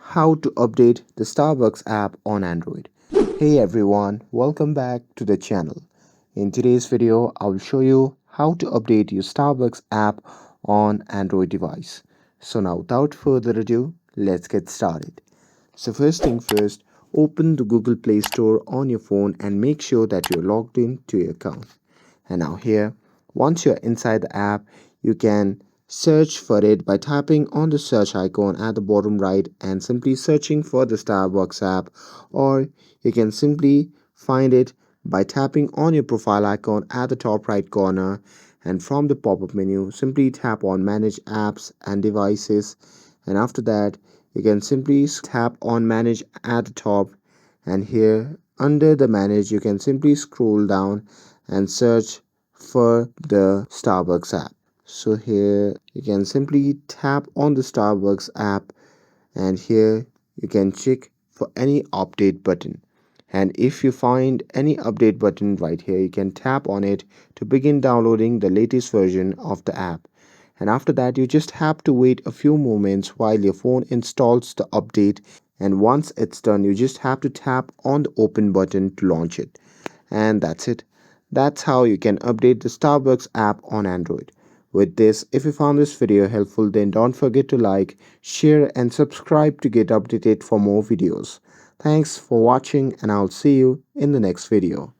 how to update the Starbucks app on Android. Hey everyone, welcome back to the channel. In today's video, I will show you how to update your Starbucks app on Android device. So now without further ado, let's get started. So first thing first, open the Google Play Store on your phone and make sure that you're logged in to your account. And now here, once you're inside the app, you can search for it by tapping on the search icon at the bottom right and simply searching for the Starbucks app, or you can simply find it by tapping on your profile icon at the top right corner, and from the pop-up menu simply tap on manage apps and devices, and after that you can simply tap on manage at the top, and here under the manage you can simply scroll down and search for the Starbucks app. So here you can simply tap on the Starbucks app, and here you can check for any update button. And if you find any update button right here, you can tap on it to begin downloading the latest version of the app. And after that, you just have to wait a few moments while your phone installs the update. And once it's done, you just have to tap on the open button to launch it. And that's it. That's how you can update the Starbucks app on Android. With this, if you found this video helpful, then don't forget to like, share, and subscribe to get updated for more videos. Thanks for watching, and I'll see you in the next video.